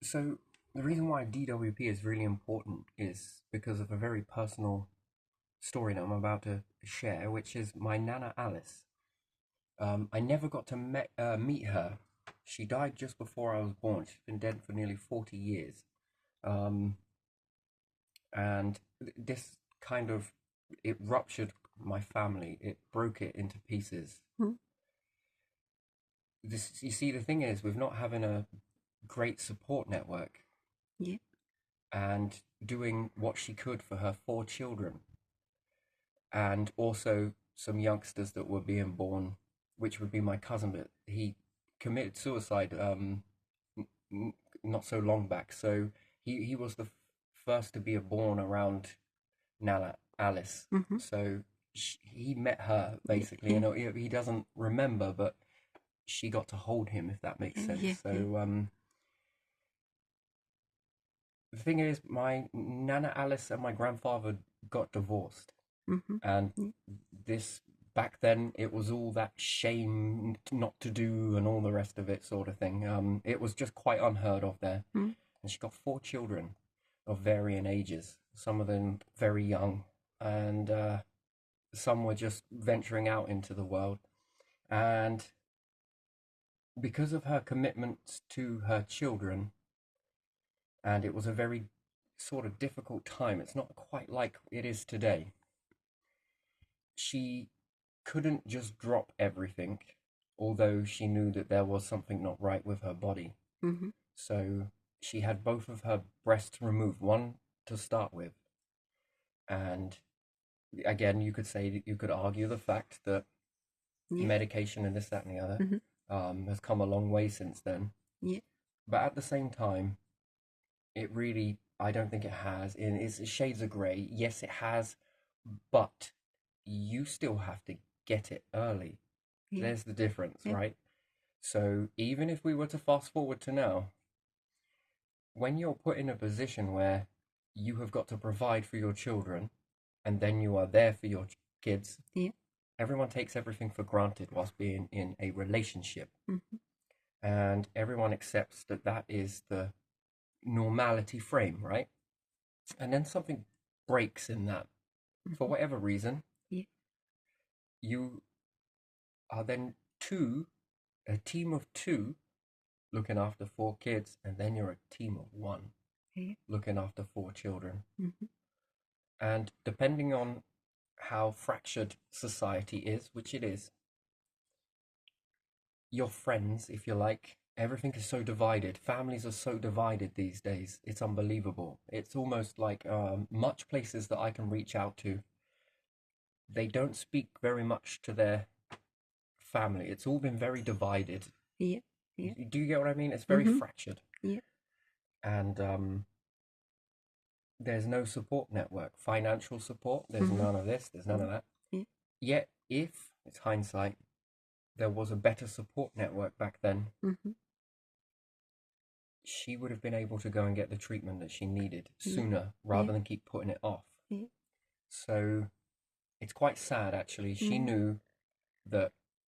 So the reason why DWP is really important is because of a very personal story that I'm about to share, which is my Nana Alice. I never got to meet her. She died just before I was born. She's been dead for nearly 40 years. Um, and this kind of, it ruptured my family. It broke it into pieces. Mm. This, you see, the thing is, with not having a great support network Yeah. and doing what she could for her four children, and also some youngsters that were being born, which would be my cousin, but he committed suicide n- not so long back. So he was the first to be born around Nala Alice. Mm-hmm. So he met her Yeah. basically, Yeah. and he doesn't remember, but she got to hold him, if that makes sense. Yeah. Yeah. So the thing is, my Nana Alice and my grandfather got divorced, Mm-hmm. and Yeah. this back then it was all that shame not to do and all the rest of it sort of thing. It was just quite unheard of there, Mm. and she got four children of varying ages, some of them very young, and some were just venturing out into the world. And because of her commitment to her children, and it was a very sort of difficult time, it's not quite like it is today. She couldn't just drop everything, although she knew that there was something not right with her body. Mm-hmm. So she had both of her breasts removed, one to start with. And again, you could say that you could argue the fact that Yeah. medication and this, that, and the other Mm-hmm. has come a long way since then. Yeah. But at the same time, it really, I don't think it has. It's shades of grey. Yes, it has, but you still have to get it early. Yeah. There's the difference, Yeah. right? So even if we were to fast forward to now, when you're put in a position where you have got to provide for your children and then you are there for your kids, Yeah. everyone takes everything for granted whilst being in a relationship. Mm-hmm. And everyone accepts that that is the normality frame, right? And then something breaks in that for Mm-hmm. whatever reason. Yeah. You are then a team of two looking after four kids, and then you're a team of one Yeah. looking after four children. Mm-hmm. And depending on how fractured society is, which it is, your friends, if you like, everything is so divided. Families are so divided these days. It's unbelievable. It's almost like much places that I can reach out to, they don't speak very much to their family. It's all been very divided. Yeah. Yeah. Do you get what I mean? It's very Mm-hmm. fractured. Yeah. And there's no support network, financial support. There's Mm-hmm. none of this. There's none Yeah. of that. Yeah. Yet, if it's hindsight, there was a better support network back then, Mm-hmm. she would have been able to go and get the treatment that she needed Yeah. sooner Yeah. rather than keep putting it off. Yeah. So it's quite sad, actually. She Mm-hmm. knew that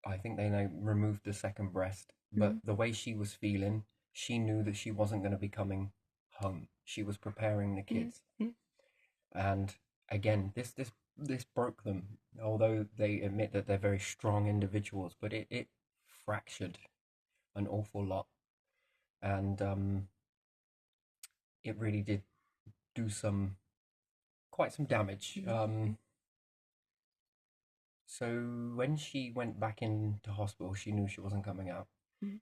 I think they now removed the second breast, but the way she was feeling, she knew that she wasn't going to be coming home. She was preparing the Yeah. kids. Yeah. And again, this broke them. Although they admit that they're very strong individuals, but it fractured an awful lot, and it really did do some quite some damage. Yeah. So when she went back into hospital, she knew she wasn't coming out, Mm-hmm.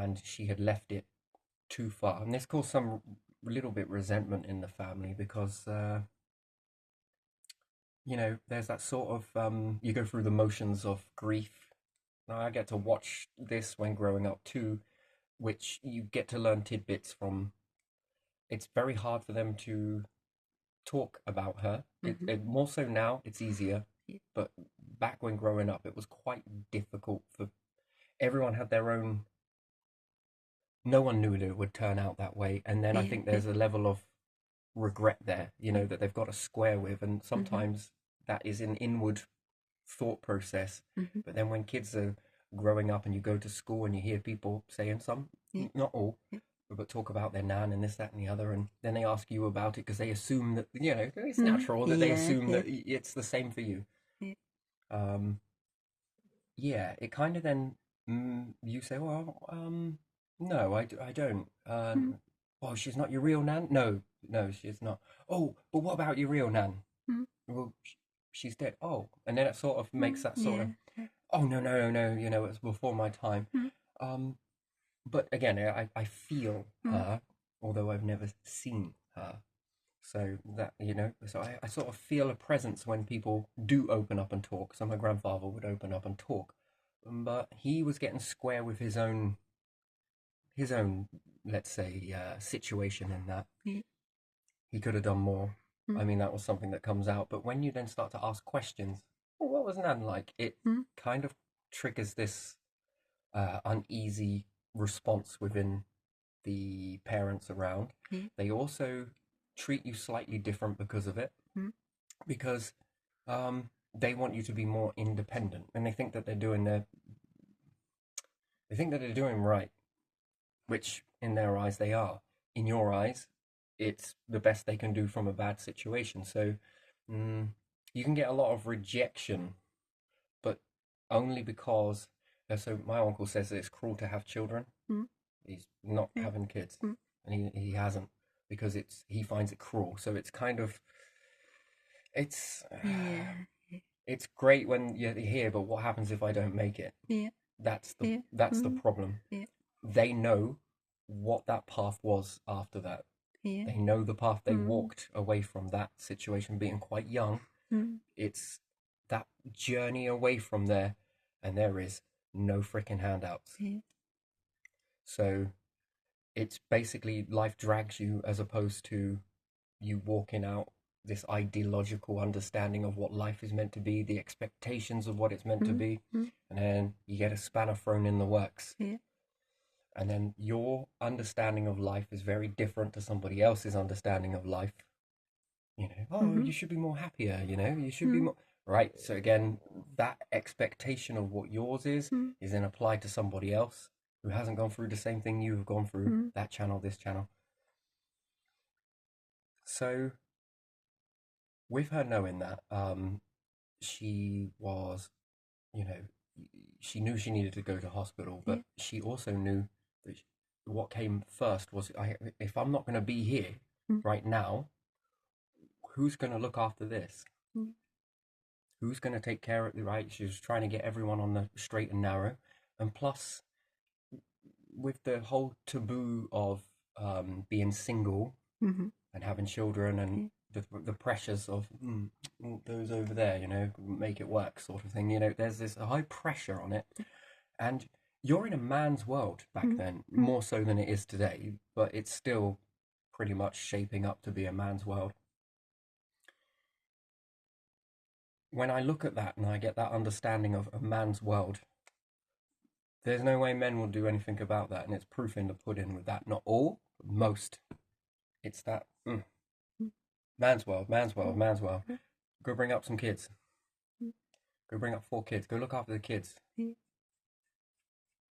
and she had left it too far, and this caused some little bit resentment in the family because there's that sort of you go through the motions of grief. Now I get to watch this when growing up too, which you get to learn tidbits from. It's very hard for them to talk about her. Mm-hmm. More so now, it's easier, Yeah. but back when growing up, it was quite difficult for everyone had their own. No one knew that it would turn out that way, and then I Yeah. think Yeah. there's a level of regret there, that they've got to square with, and Mm-hmm. sometimes that is an inward thought process. Mm-hmm. But then when kids are growing up and you go to school and you hear people saying some, Yeah. not all, Yeah. but talk about their nan and this, that, and the other, and then they ask you about it because they assume that it's natural that they assume that it's the same for you. Yeah, it kind of then you say, well, no, I don't. Well, she's not your real nan? No, no, she's not. Oh, but what about your real nan? Well, she's dead. Oh, and then it sort of makes that sort of, oh, no, it's before my time. But again, I feel her, although I've never seen her. So that, so I sort of feel a presence when people do open up and talk. So my grandfather would open up and talk, but he was getting square with his own, let's say, situation in that. He could have done more. I mean, that was something that comes out. But when you then start to ask questions, well, what was Nan like? It kind of triggers this uneasy response within the parents around. They also treat you slightly different because of it, because they want you to be more independent, and they think that they're doing right, which in their eyes they are. In your eyes, it's the best they can do from a bad situation. So you can get a lot of rejection, but only because. So my uncle says that it's cruel to have children. He's not having kids, and he hasn't because he finds it cruel. So it's kind of it's great when you're here, but what happens if I don't make it? That's the problem. They know what that path was after that. They know the path they walked away from that situation, being quite young. It's that journey away from there, and there is no freaking handouts. So it's basically life drags you as opposed to you walking out this ideological understanding of what life is meant to be, the expectations of what it's meant to be, and then you get a spanner thrown in the works. And then your understanding of life is very different to somebody else's understanding of life. You should be more happier, you should be more... Right, so again, that expectation of what yours is then applied to somebody else who hasn't gone through the same thing you have gone through, that channel, this channel. So, with her knowing that, she was, she knew she needed to go to hospital, but she also knew that what came first was, if I'm not going to be here right now, who's going to look after this? Who's going to take care of it, right? She was trying to get everyone on the straight and narrow. And plus, with the whole taboo of being single and having children and the pressures of those over there, make it work sort of thing. There's this high pressure on it. And you're in a man's world back then, more so than it is today, but it's still pretty much shaping up to be a man's world. When I look at that and I get that understanding of a man's world, there's no way men will do anything about that, and it's proof in the pudding with that. Not all, but most. It's that man's world. Go bring up some kids. Go bring up 4 kids. Go look after the kids.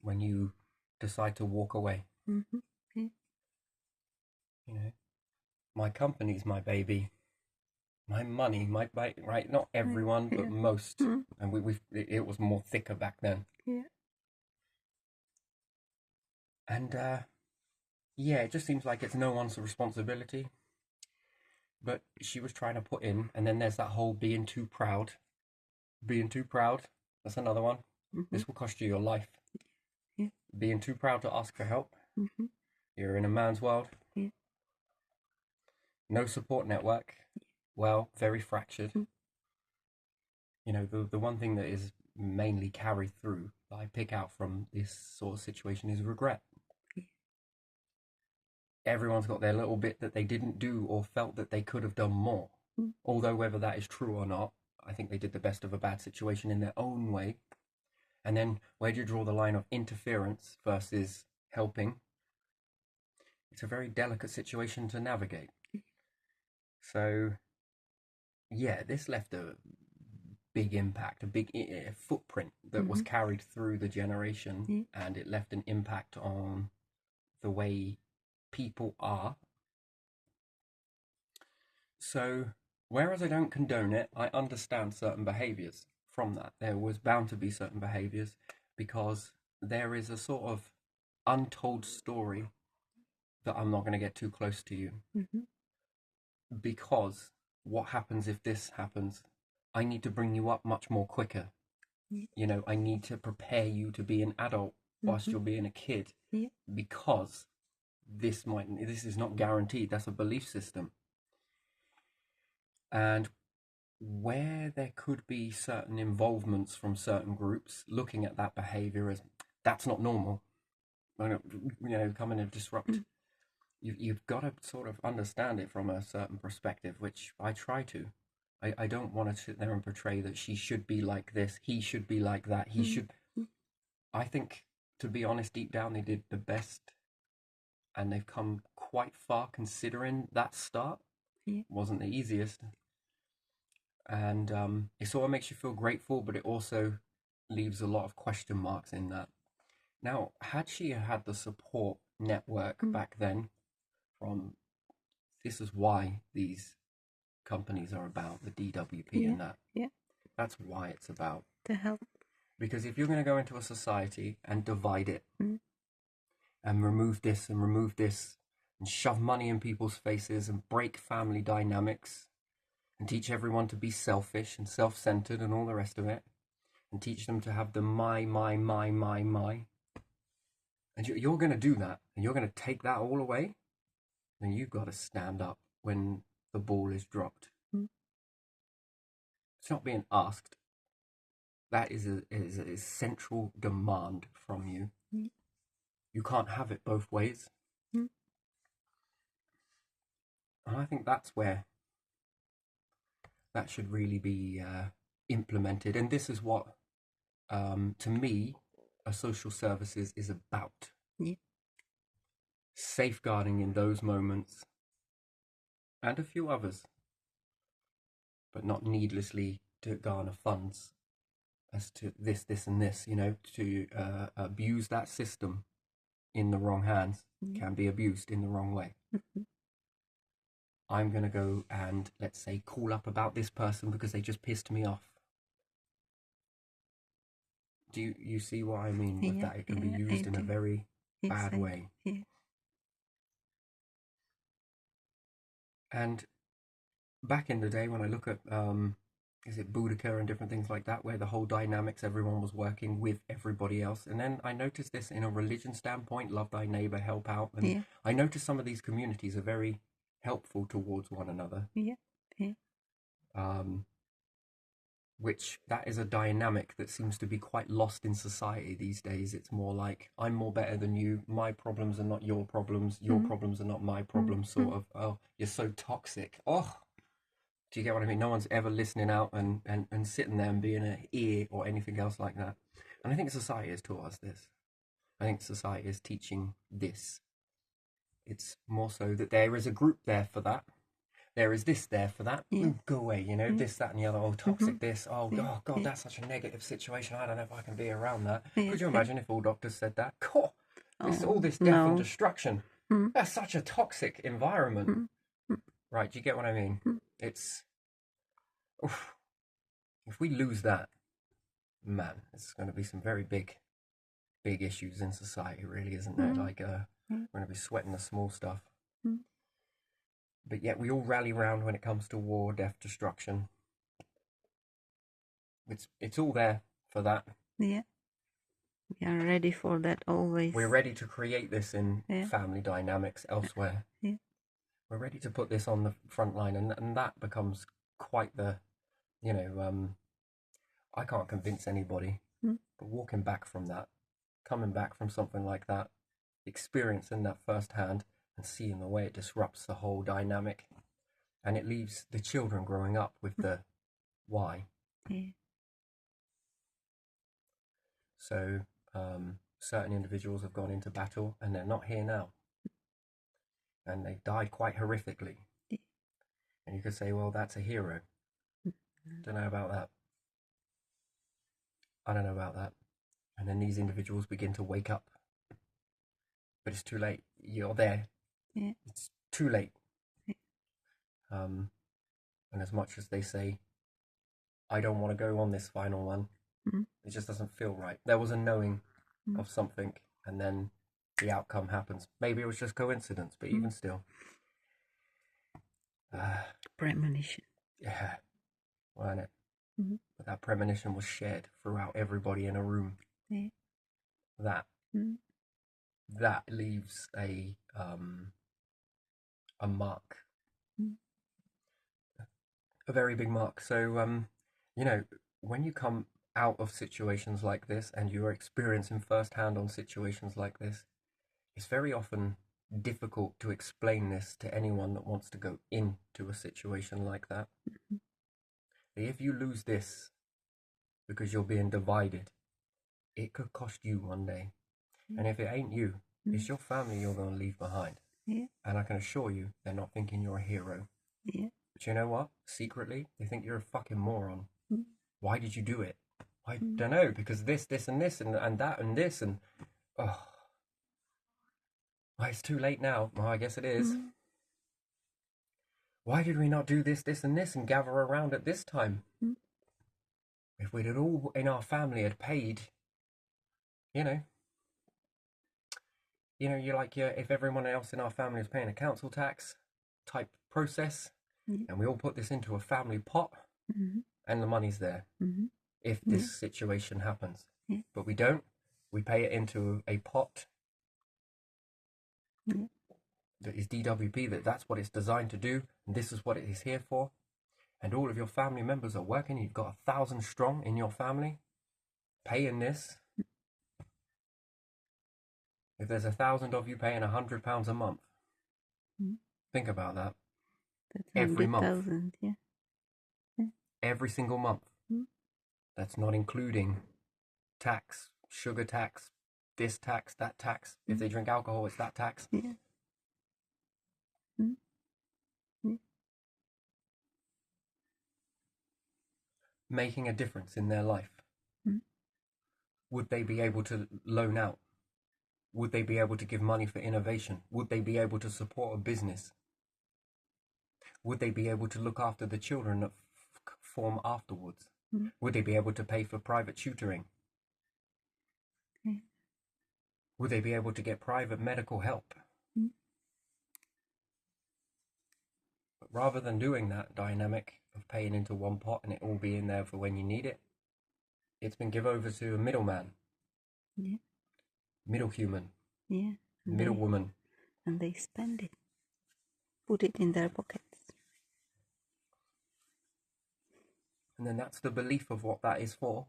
When you decide to walk away. My company's my baby. My money, right? Not everyone, but most. And it was more thicker back then. And it just seems like it's no one's responsibility. But she was trying to put in, and then there's that whole being too proud. Being too proud, that's another one. This will cost you your life. Being too proud to ask for help. You're in a man's world. No support network. Well, very fractured. The one thing that is mainly carried through that I pick out from this sort of situation is regret. Everyone's got their little bit that they didn't do or felt that they could have done more. Although whether that is true or not, I think they did the best of a bad situation in their own way. And then where do you draw the line of interference versus helping? It's a very delicate situation to navigate. So, this left a big impact, a big footprint that was carried through the generation, and it left an impact on the way people are. So, whereas I don't condone it, I understand certain behaviors from that. There was bound to be certain behaviors because there is a sort of untold story that I'm not going to get too close to you. Mm-hmm. Because what happens if this happens? I need to bring you up much more quicker. Yeah. You know, I need to prepare you to be an adult whilst you're being a kid. Yeah. Because this is not guaranteed. That's a belief system. And where there could be certain involvements from certain groups looking at that behavior as that's not normal, coming and disrupt. You've got to sort of understand it from a certain perspective, which I try to. I don't want to sit there and portray that she should be like this, he should be like that, he should. I think, to be honest, deep down they did the best, and they've come quite far considering that start. Yeah. Wasn't the easiest. And it sort of makes you feel grateful, but it also leaves a lot of question marks in that. Now, had she had the support network back then from, this is why these companies are about, the DWP and that. Yeah. That's why it's about. To help. Because if you're going to go into a society and divide it and remove this and shove money in people's faces and break family dynamics and teach everyone to be selfish and self-centered and all the rest of it, and teach them to have the my, and you're going to do that, and you're going to take that all away, then you've got to stand up when the ball is dropped. It's not being asked. That is a central demand from you. You can't have it both ways. And I think that's where that should really be implemented. And this is what, to me, a social services is about. Safeguarding in those moments, and a few others, but not needlessly to garner funds as to this, and this, to abuse that system in the wrong hands can be abused in the wrong way. I'm going to go and, let's say, call up about this person because they just pissed me off. Do you see what I mean with that? It can be used in a very bad way. Yeah. And back in the day when I look at, is it Boudica and different things like that, where the whole dynamics, everyone was working with everybody else. And then I noticed this in a religion standpoint, love thy neighbor, help out. And I noticed some of these communities are very helpful towards one another. Which that is a dynamic that seems to be quite lost in society these days. It's more like, I'm more better than you, my problems are not your problems, your problems are not my problems, sort of. Oh, you're so toxic. Oh, do you get what I mean? No one's ever listening out and sitting there and being an ear or anything else like that. And I think society has taught us this. I think society is teaching this. It's more so that there is a group there for that. There is this there for that. Ooh, go away, this, that, and the other. Oh, toxic this. Oh, God, that's such a negative situation. I don't know if I can be around that. Could you imagine if all doctors said that? God, all this death and destruction. That's such a toxic environment. Right, do you get what I mean? It's... Oof, if we lose that, man, it's going to be some very big issues in society, really, isn't there? Like, we're going to be sweating the small stuff. But yet we all rally round when it comes to war, death, destruction. It's all there for that. Yeah. We are ready for that always. We're ready to create this in family dynamics elsewhere. We're ready to put this on the front line, and that becomes quite the, I can't convince anybody, but walking back from that, coming back from something like that, experiencing that firsthand, and seeing the way it disrupts the whole dynamic, and it leaves the children growing up with the why. So certain individuals have gone into battle and they're not here now, and they died quite horrifically, and you could say, well, that's a hero. Don't know about that. I don't know about that. And then these individuals begin to wake up, but it's too late. You're there. Yeah. It's too late. Yeah. And as much as they say, I don't want to go on this final one, it just doesn't feel right. There was a knowing of something, and then the outcome happens. Maybe it was just coincidence, but even still. Premonition. Yeah, wasn't it? But that premonition was shared throughout everybody in a room. Yeah. That leaves a mark, a very big mark. So you know, when you come out of situations like this and you're experiencing firsthand on situations like this, it's very often difficult to explain this to anyone that wants to go into a situation like that. If you lose this because you're being divided, it could cost you one day. And if it ain't you, it's your family you're going to leave behind. Yeah. And I can assure you, they're not thinking you're a hero. Yeah. But you know what? Secretly, they think you're a fucking moron. Why did you do it? I don't know, because this, and this, and that, and this, and... Oh. Well, it's too late now. Well, I guess it is. Why did we not do this, and this, and gather around at this time? If we'd all in our family had paid, you know, if everyone else in our family is paying a council tax type process, and we all put this into a family pot, and the money's there, if this situation happens. But we don't. We pay it into a pot that is DWP, that's what it's designed to do, and this is what it is here for. And all of your family members are working. You've got 1,000 strong in your family paying this. If there's 1,000 of you paying £100 a month, think about that. That's every month. 100,000, yeah. Every single month. That's not including tax, sugar tax, this tax, that tax. If they drink alcohol, it's that tax. Yeah. Making a difference in their life. Would they be able to loan out? Would they be able to give money for innovation? Would they be able to support a business? Would they be able to look after the children that form afterwards? Would they be able to pay for private tutoring? Would they be able to get private medical help? But rather than doing that dynamic of paying into one pot and it all being there for when you need it, it's been given over to a middleman. Yeah. Middle human. Yeah. Middle woman. And they spend it. Put it in their pockets. And then that's the belief of what that is for.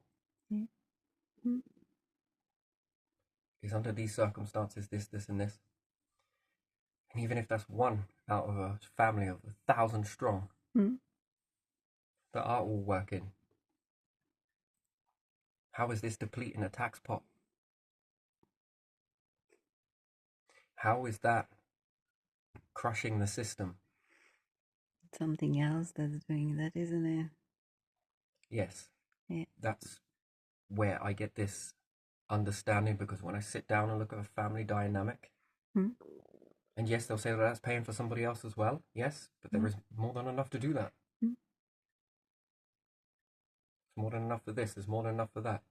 Is under these circumstances, this, and this. And even if that's one out of a family of 1,000 strong that are all working, how is this depleting a tax pot? How is that crushing the system? Something else that's doing that, isn't it? Yes. Yeah. That's where I get this understanding, because when I sit down and look at a family dynamic, and yes, they'll say that that's paying for somebody else as well. Yes, but there is more than enough to do that. There's more than enough for this. There's more than enough for that.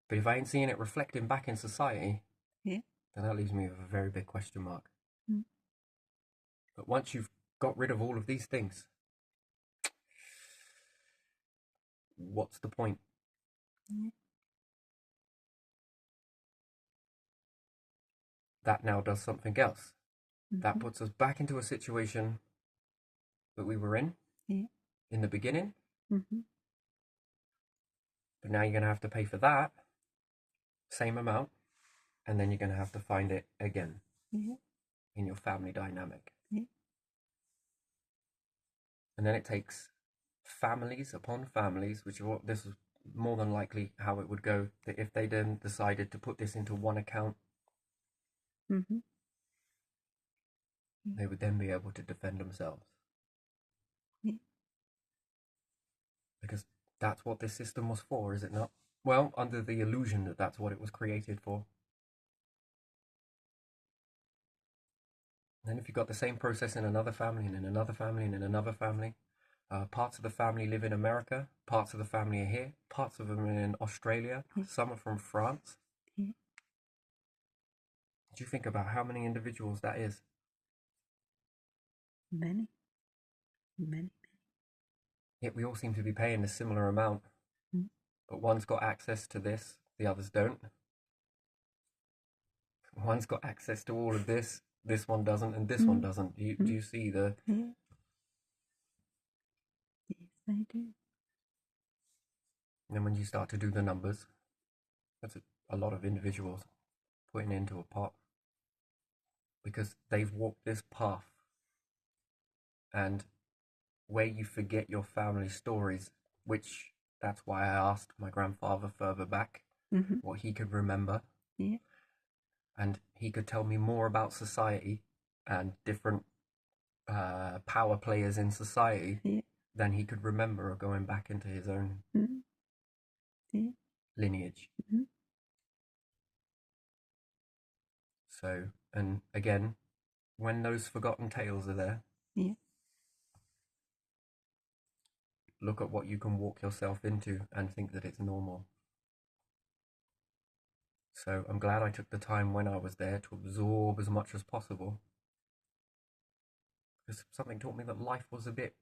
But if I ain't seeing it reflecting back in society, then that leaves me with a very big question mark. But once you've got rid of all of these things, what's the point? That now does something else. That puts us back into a situation that we were in the beginning. But now you're going to have to pay for that same amount, and then you're going to have to find it again in your family dynamic. And then it takes families upon families, which is what this is more than likely how it would go, that if they then decided to put this into one account, they would then be able to defend themselves. Because that's what this system was for, is it not? Well, under the illusion that that's what it was created for. Then if you've got the same process in another family and in another family and in another family, parts of the family live in America, parts of the family are here, parts of them are in Australia, some are from France. Yeah. Do you think about how many individuals that is? Many. Many. Yet we all seem to be paying a similar amount, but one's got access to this, the others don't. One's got access to all of this one doesn't, and this one doesn't. Do you see the... Yeah. Yes, I do. And then when you start to do the numbers, that's a lot of individuals putting into a pot because they've walked this path. And where you forget your family stories, which that's why I asked my grandfather further back what he could remember. Yeah. And he could tell me more about society and different power players in society than he could remember going back into his own lineage. So, and again, when those forgotten tales are there, look at what you can walk yourself into and think that it's normal. So I'm glad I took the time when I was there to absorb as much as possible. Because something taught me that life was a bit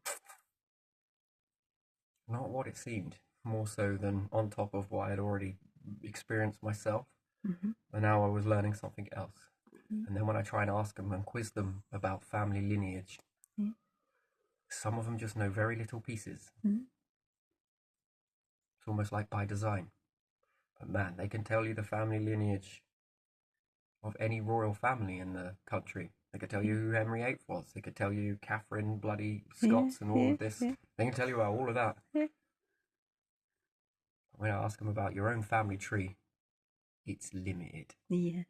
not what it seemed, more so than on top of what I had already experienced myself. And now I was learning something else. And then when I try and ask them and quiz them about family lineage, some of them just know very little pieces. It's almost like by design. But man, they can tell you the family lineage of any royal family in the country. They could tell you who Henry VIII was. They could tell you Catherine bloody Scots and all of this. They can tell you about all of that. When I ask them about your own family tree, it's limited. Yeah.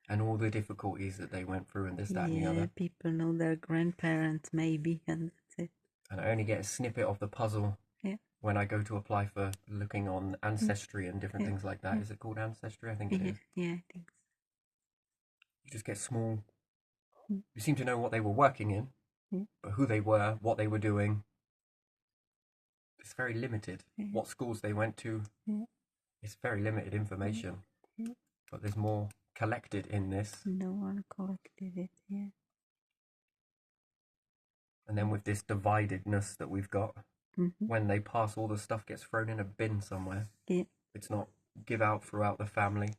And all the difficulties that they went through and this, that, and the other. People know their grandparents maybe, and that's it. And I only get a snippet of the puzzle when I go to apply for looking on Ancestry and different things like that. Is it called Ancestry? I think it is. Yeah, I think so. You just get small... You seem to know what they were working in, but who they were, what they were doing, it's very limited. What schools they went to, it's very limited information. But there's more collected in this. No one collected it, And then with this dividedness that we've got, when they pass, all the stuff gets thrown in a bin somewhere. It's not give out throughout the family.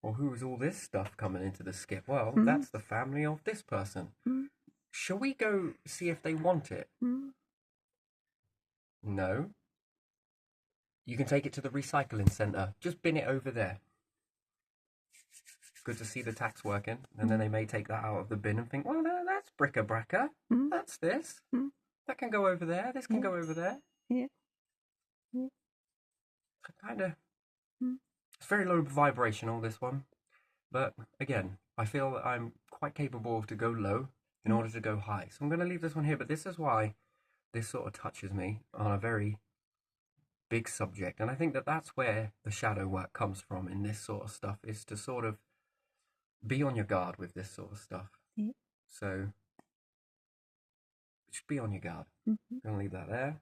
Well, who is all this stuff coming into the skip? Well, that's the family of this person. Shall we go see if they want it? No. You can take it to the recycling centre. Just bin it over there. Good to see the tax working. And then they may take that out of the bin and think, well, that's bric-a-braca. That's this. That can go over there. This can go over there. Kind of... It's very low vibrational, this one. But again, I feel that I'm quite capable to go low in order to go high. So I'm going to leave this one here. But this is why this sort of touches me on a very big subject. And I think that that's where the shadow work comes from in this sort of stuff, is to sort of be on your guard with this sort of stuff. So just be on your guard. I'm going to leave that there.